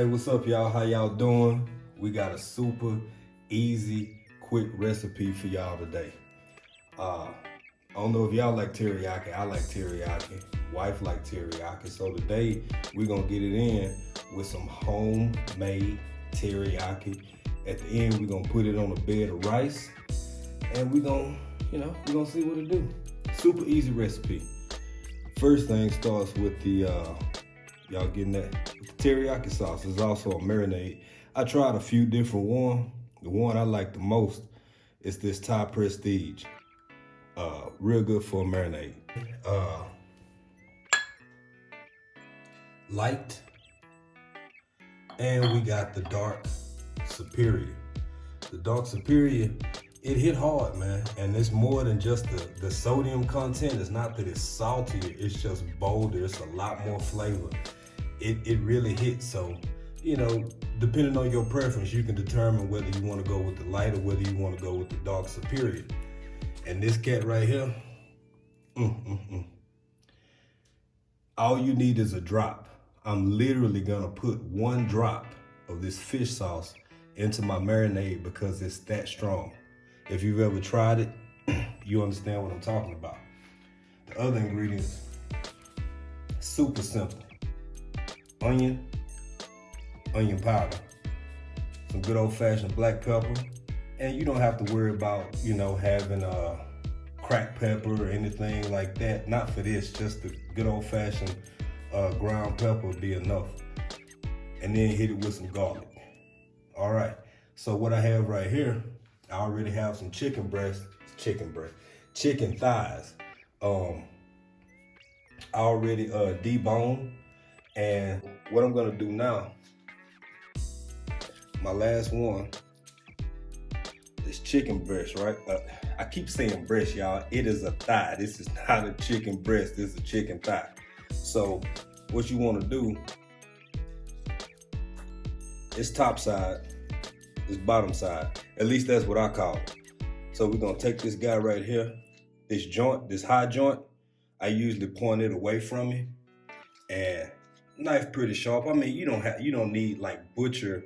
Hey, what's up, y'all? How y'all doing? We got a super easy, quick recipe for y'all today. I don't know if y'all like teriyaki. I like teriyaki. Wife like teriyaki. So today we're gonna get it in with some homemade teriyaki. At the end, we're gonna put it on a bed of rice, and we're gonna see what it do. Super easy recipe. First thing starts with the y'all getting that? The teriyaki sauce is also a marinade. I tried a few different ones. The one I like the most is this Thai Prestige. Real good for a marinade. Light. And we got the dark superior. The dark superior, it hit hard, man. And it's more than just the sodium content. It's not that it's saltier, it's just bolder. It's a lot more flavor. It really hits. So, depending on your preference, you can determine whether you want to go with the light or whether you want to go with the dark superior. And this cat right here, all you need is a drop. I'm literally gonna put one drop of this fish sauce into my marinade because it's that strong. If you've ever tried it, you understand what I'm talking about. The other ingredients, super simple. Onion powder, some good old-fashioned black pepper, and you don't have to worry about, having cracked pepper or anything like that. Not for this, just the good old-fashioned ground pepper would be enough. And then hit it with some garlic. All right, so what I have right here, I already have some chicken thighs. I already deboned. And what I'm gonna do now, my last one, is chicken breast, right? I keep saying breast, y'all. It is a thigh. This is not a chicken breast. This is a chicken thigh. So what you wanna do is top side, is bottom side. At least that's what I call it. So we're gonna take this guy right here, this joint, this high joint. I usually point it away from me, and knife pretty sharp. I mean, you don't need like butcher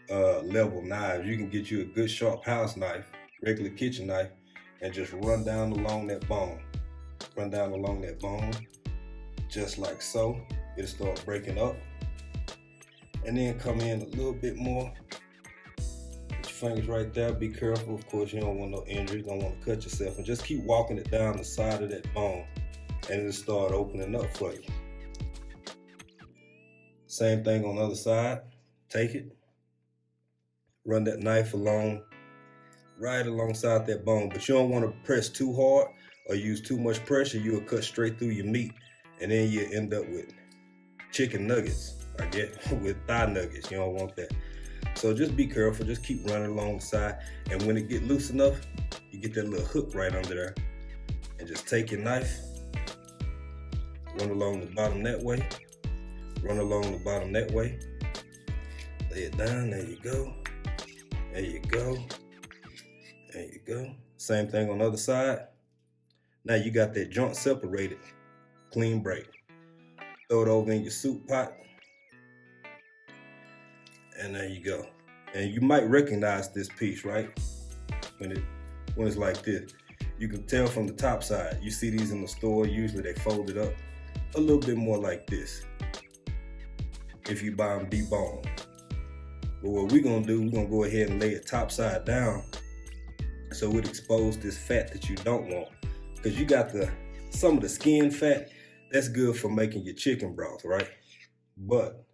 level knives. You can get you a good sharp house knife, regular kitchen knife, and just run down along that bone. Run down along that bone, just like so. It'll start breaking up. And then come in a little bit more. Put your fingers right there. Be careful, of course, you don't want no injury. Don't want to cut yourself. And just keep walking it down the side of that bone, and it'll start opening up for you. Same thing on the other side. Take it, run that knife along, right alongside that bone, but you don't want to press too hard or use too much pressure. You'll cut straight through your meat, and then you end up with chicken nuggets, I guess, with thigh nuggets. You don't want that. So just be careful, just keep running along the side, and when it get loose enough, you get that little hook right under there, and just take your knife, run along the bottom that way, run along the bottom that way, lay it down, there you go, there you go, there you go. Same thing on the other side. Now you got that joint separated, clean break. Throw it over in your soup pot, and there you go. And you might recognize this piece, right? When it's like this. You can tell from the top side. You see these in the store, usually they fold it up a little bit more like this if you buy them deboned. But what we're gonna do, we're gonna go ahead and lay it top side down so it exposes this fat that you don't want. Because you got some of the skin fat, that's good for making your chicken broth, right? But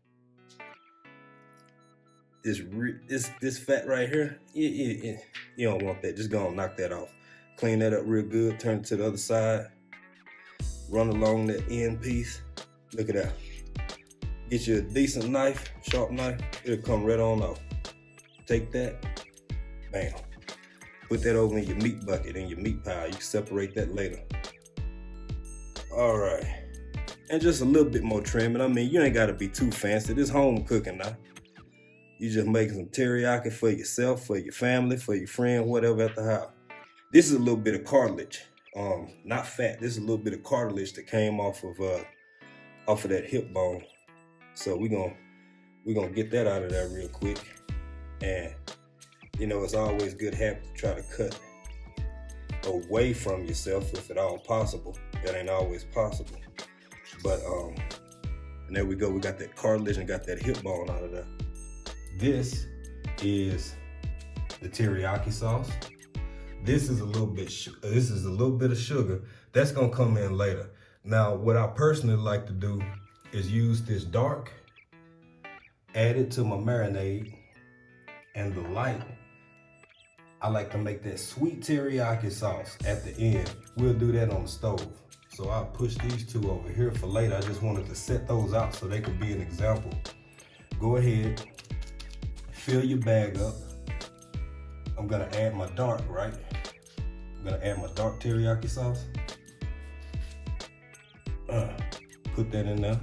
this fat right here, you don't want that. Just gonna knock that off. Clean that up real good, turn it to the other side, run along that end piece. Look at that. Get you a decent knife, sharp knife, it'll come right on off. Take that, bam. Put that over in your meat bucket, in your meat pile. You can separate that later. All right, and just a little bit more trimming. I mean, you ain't gotta be too fancy. This home cooking now. You just making some teriyaki for yourself, for your family, for your friend, whatever at the house. This is a little bit of cartilage, not fat. This is a little bit of cartilage that came off of that hip bone. So we're gonna We're gonna get that out of there real quick. And you know, it's always good habit to try to cut away from yourself if at all possible. That ain't always possible. But and there we go. We got that cartilage and got that hip bone out of there. This is the teriyaki sauce. This is a little bit of sugar. That's gonna come in later. Now, what I personally like to do is use this dark, add it to my marinade, and the light, I like to make that sweet teriyaki sauce at the end. We'll do that on the stove. So I'll push these two over here for later. I just wanted to set those out so they could be an example. Go ahead, fill your bag up. I'm gonna add my dark, right? I'm gonna add my dark teriyaki sauce. Put that in there.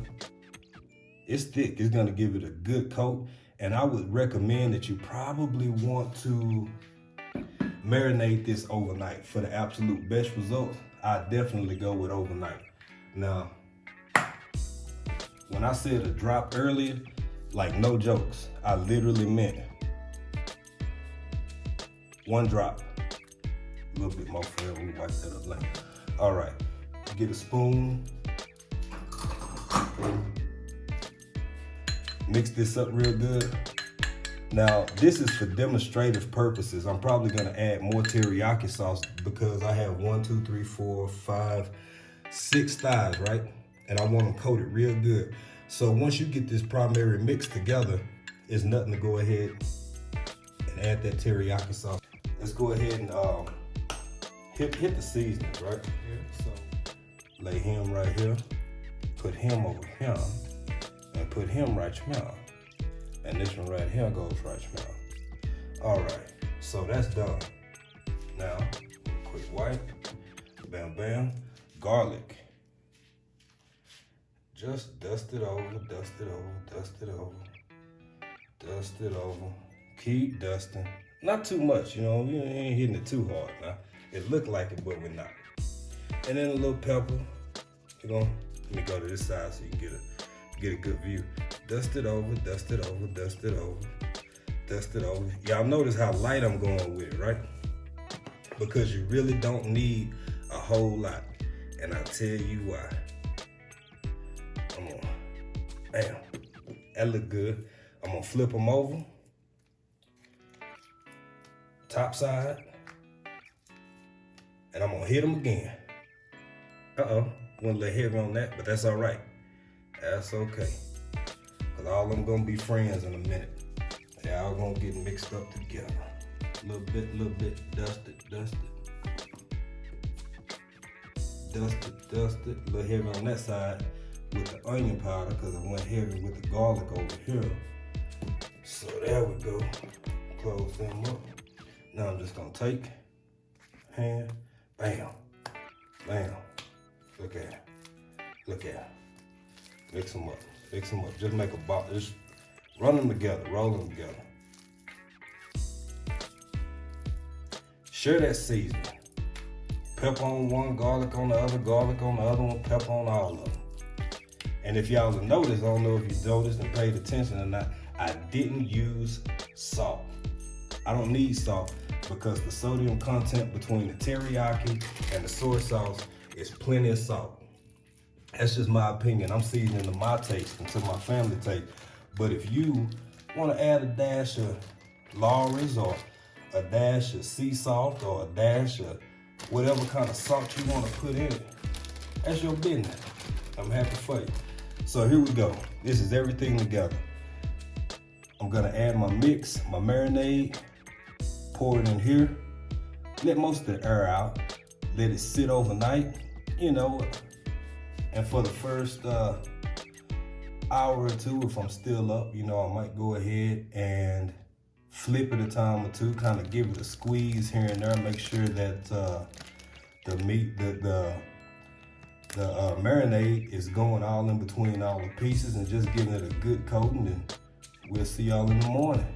It's thick, it's gonna give it a good coat. And I would recommend that you probably want to marinate this overnight for the absolute best results. I definitely go with overnight. Now, when I said a drop earlier, like no jokes, I literally meant one drop. A little bit more forever, we wipe that up later. All right, get a spoon. Mix this up real good. Now, this is for demonstrative purposes. I'm probably gonna add more teriyaki sauce because I have 1, 2, 3, 4, 5, 6 thighs, right? And I want them coated real good. So once you get this primary mix together, it's nothing to go ahead and add that teriyaki sauce. Let's go ahead and hit the seasonings right here. So lay him right here, put him over here, and put him right here. And this one right here goes right here. All right, so that's done. Now, quick wipe, bam, bam. Garlic. Just dust it over, dust it over, dust it over, dust it over. Keep dusting. Not too much, you know, you ain't hitting it too hard now. It look like it, but we're not. And then a little pepper. You know, let me go to this side so you can get a good view. Dust it over, dust it over, dust it over, dust it over. Y'all notice how light I'm going with it, right? Because you really don't need a whole lot. And I'll tell you why. Come on. Bam. That look good. I'm gonna flip them over. Top side. And I'm gonna hit them again. Uh-oh. Went a little heavy on that, but that's all right. That's okay. Cause all of them gonna be friends in a minute. They all gonna get mixed up together. Little bit, dust it. Dust it. A little heavy on that side with the onion powder because it went heavy with the garlic over here. So there we go. Close them up. Now I'm just gonna take hand, bam, bam. Look at it. Look at it. Mix them up. Mix them up. Just make a ball. Just run them together. Roll them together. Share that seasoning. Pepper on one, garlic on the other one, pepper on all of them. And if y'all have noticed, I don't know if you noticed and paid attention or not, I didn't use salt. I don't need salt because the sodium content between the teriyaki and the soy sauce is plenty of salt. That's just my opinion. I'm seasoning to my taste and to my family taste. But if you want to add a dash of Lawry's or a dash of sea salt or a dash of whatever kind of salt you want to put in it, that's your business. I'm happy for you. So here we go. This is everything together. I'm gonna add my mix, my marinade, pour it in here, let most of the air out, let it sit overnight, you know, and for the first hour or two, if I'm still up, you know, I might go ahead and flip it a time or two, kind of give it a squeeze here and there, make sure that the meat, the marinade is going all in between all the pieces and just giving it a good coating, and we'll see y'all in the morning.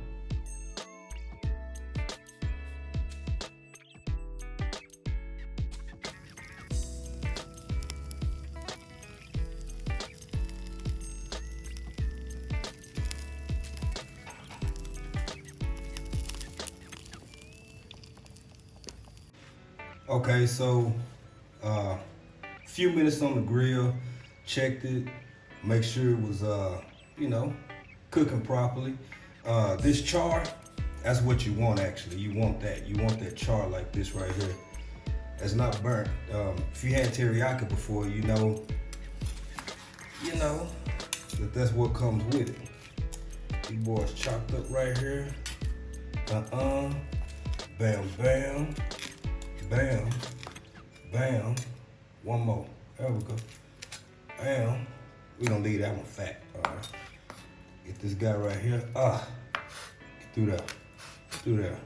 Okay, so a few minutes on the grill, checked it, make sure it was you know, cooking properly. This char, that's what you want actually. You want that. You want that char like this right here. It's not burnt. If you had teriyaki before, you know that that's what comes with it. These boys chopped up right here. Bam, bam, bam, bam. One more. There we go. Bam. We're gonna leave that one fat. All right. Get this guy right here. Get through there. Through there.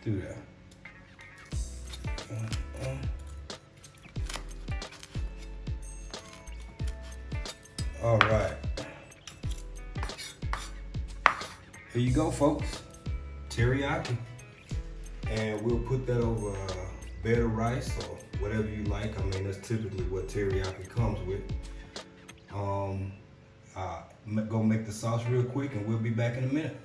Through there. All right. Here you go, folks. Teriyaki. And we'll put that over a bed of rice or whatever you like. I mean, that's typically what teriyaki comes with. Go make the sauce real quick and we'll be back in a minute.